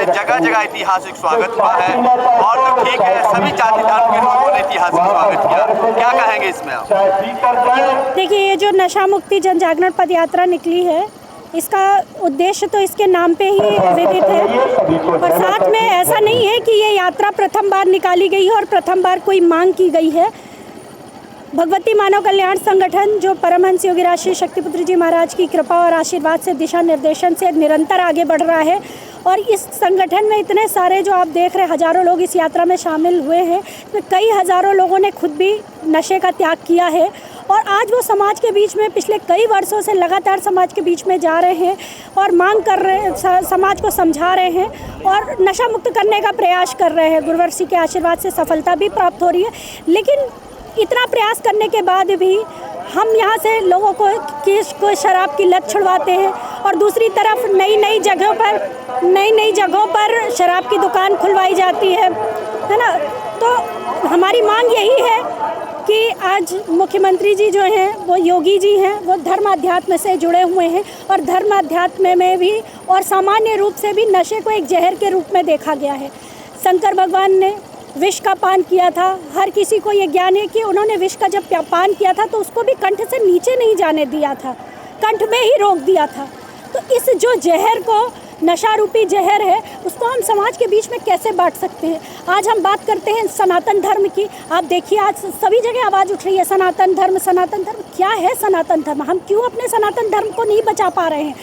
जगह जगह ऐतिहासिक स्वागत हुआ है और तो ठीक है, सभी जाति धर्म के लोगों ने ऐतिहासिक स्वागत किया। क्या कहेंगे इसमें आप? देखिए, ये जो नशा मुक्ति जन जागरण पद यात्रा निकली है, इसका उद्देश्य तो इसके नाम पे ही विदित है। और साथ में ऐसा नहीं है कि ये यात्रा प्रथम बार निकाली गई है और प्रथम बार कोई मांग की गई है। भगवती मानव कल्याण संगठन जो परमहंस योगीराज श्री शक्तिपुत्र जी महाराज की कृपा और आशीर्वाद से, दिशा निर्देशन से निरंतर आगे बढ़ रहा है। और इस संगठन में इतने सारे जो आप देख रहे हैं, हज़ारों लोग इस यात्रा में शामिल हुए हैं। तो कई हज़ारों लोगों ने खुद भी नशे का त्याग किया है और आज वो समाज के बीच में पिछले कई वर्षों से लगातार समाज के बीच में जा रहे हैं और मांग कर रहे हैं, समाज को समझा रहे हैं और नशा मुक्त करने का प्रयास कर रहे हैं। गुरुवर्षी के आशीर्वाद से सफलता भी प्राप्त हो रही है, लेकिन इतना प्रयास करने के बाद भी हम यहाँ से लोगों को शराब की लत छुड़वाते हैं और दूसरी तरफ नई नई जगहों पर शराब की दुकान खुलवाई जाती है ना। तो हमारी मांग यही है कि आज मुख्यमंत्री जी जो हैं वो योगी जी हैं, वो धर्म अध्यात्म से जुड़े हुए हैं और धर्म अध्यात्म में भी और सामान्य रूप से भी नशे को एक जहर के रूप में देखा गया है। शंकर भगवान ने विष का पान किया था। हर किसी को ये ज्ञान है कि उन्होंने विष का जब पान किया था तो उसको भी कंठ से नीचे नहीं जाने दिया था, कंठ में ही रोक दिया था। तो इस जो जहर को, नशा रूपी जहर है, उसको हम समाज के बीच में कैसे बांट सकते हैं। आज हम बात करते हैं सनातन धर्म की। आप देखिए आज सभी जगह आवाज़ उठ रही है सनातन धर्म, सनातन धर्म। क्या है सनातन धर्म? हम क्यों अपने सनातन धर्म को नहीं बचा पा रहे हैं?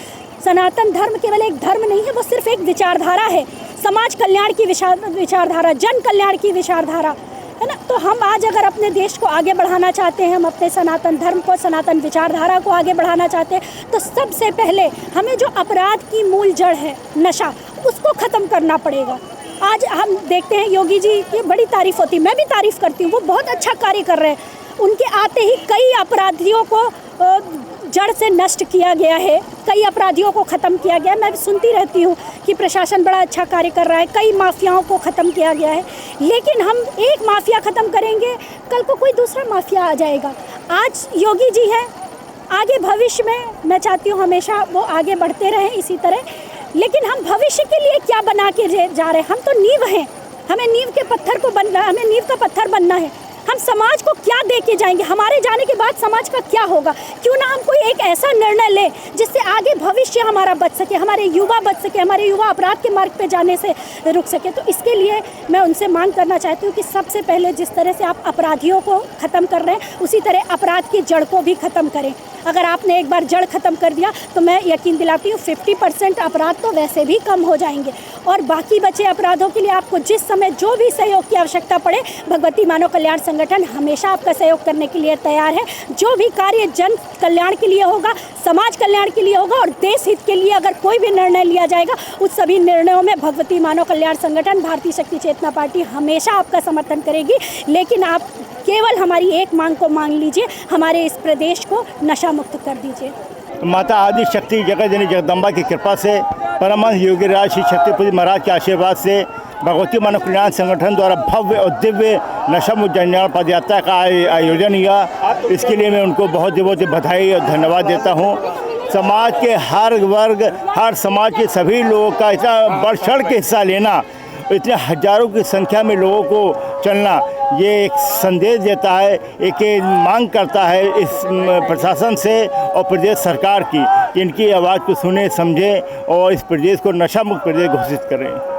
सनातन धर्म केवल एक धर्म नहीं है, वो सिर्फ एक विचारधारा है, समाज कल्याण की विचारधारा, जन कल्याण की विचारधारा है ना। तो हम आज अगर अपने देश को आगे बढ़ाना चाहते हैं, हम अपने सनातन धर्म को, सनातन विचारधारा को आगे बढ़ाना चाहते हैं, तो सबसे पहले हमें जो अपराध की मूल जड़ है नशा, उसको ख़त्म करना पड़ेगा। आज हम देखते हैं योगी जी की बड़ी तारीफ़ होती है, मैं भी तारीफ़ करती हूँ, वो बहुत अच्छा कार्य कर रहे हैं। उनके आते ही कई अपराधियों को जड़ से नष्ट किया गया है, कई अपराधियों को ख़त्म किया गया है। मैं सुनती रहती हूँ कि प्रशासन बड़ा अच्छा कार्य कर रहा है, कई माफियाओं को ख़त्म किया गया है। लेकिन हम एक माफिया ख़त्म करेंगे, कल को कोई दूसरा माफिया आ जाएगा। आज योगी जी हैं, आगे भविष्य में मैं चाहती हूँ हमेशा वो आगे बढ़ते रहें इसी तरह। लेकिन हम भविष्य के लिए क्या बना के जा रहे हैं? हम तो नींव हैं, हमें नींव के पत्थर को बनना, हमें नींव का पत्थर बनना है। हम समाज को क्या दे के जाएंगे? हमारे जाने के बाद समाज का क्या होगा? क्यों ना हम कोई एक ऐसा निर्णय लें जिससे आगे भविष्य हमारा बच सके, हमारे युवा बच सके, हमारे युवा अपराध के मार्ग पे जाने से रुक सके। तो इसके लिए मैं उनसे मांग करना चाहती हूँ कि सबसे पहले जिस तरह से आप अपराधियों को ख़त्म कर रहे हैं, उसी तरह अपराध की जड़ को भी ख़त्म करें। अगर आपने एक बार जड़ ख़त्म कर दिया तो मैं यकीन दिलाती हूँ 50% अपराध तो वैसे भी कम हो जाएंगे। और बाकी बचे अपराधों के लिए आपको जिस समय जो भी सहयोग की आवश्यकता पड़े, भगवती मानव कल्याण संगठन हमेशा आपका सहयोग करने के लिए तैयार है। जो भी कार्य जन कल्याण के लिए होगा, समाज कल्याण के लिए होगा और देश हित के लिए अगर कोई भी निर्णय लिया जाएगा, उस सभी निर्णयों में भगवती मानव कल्याण संगठन, भारतीय शक्ति चेतना पार्टी हमेशा आपका समर्थन करेगी। लेकिन आप केवल हमारी एक मांग को मान लीजिए, हमारे इस प्रदेश को नशा मुक्त कर दीजिए। माता आदि शक्ति जगत जगदम्बा की कृपा से, परमहंस योगीराज श्री छत्रपति महाराज के आशीर्वाद से भगवती मानव कल्याण संगठन द्वारा भव्य और दिव्य नशा मुक्त जन पद यात्रा का आयोजन हुआ। इसके लिए मैं उनको बहुत बहुत बधाई और धन्यवाद देता हूँ। समाज के हर वर्ग, हर समाज के सभी लोगों का इतना बढ़ चढ़ के हिस्सा लेना, इतने हजारों की संख्या में लोगों को चलना, ये एक संदेश देता है, एक मांग करता है इस प्रशासन से और प्रदेश सरकार की, इनकी आवाज़ को सुने, समझें और इस प्रदेश को नशा मुक्त प्रदेश घोषित करें।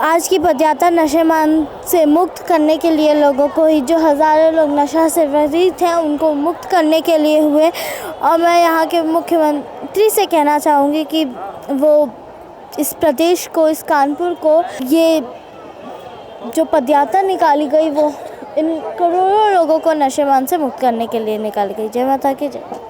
आज की पदयात्रा नशेबान से मुक्त करने के लिए लोगों को ही, जो हज़ारों लोग नशा से ग्रसित हैं, उनको मुक्त करने के लिए हुए। और मैं यहाँ के मुख्यमंत्री से कहना चाहूँगी कि वो इस प्रदेश को, इस कानपुर को, ये जो पदयात्रा निकाली गई वो इन करोड़ों लोगों को नशेबान से मुक्त करने के लिए निकाली गई। जय माता की जय।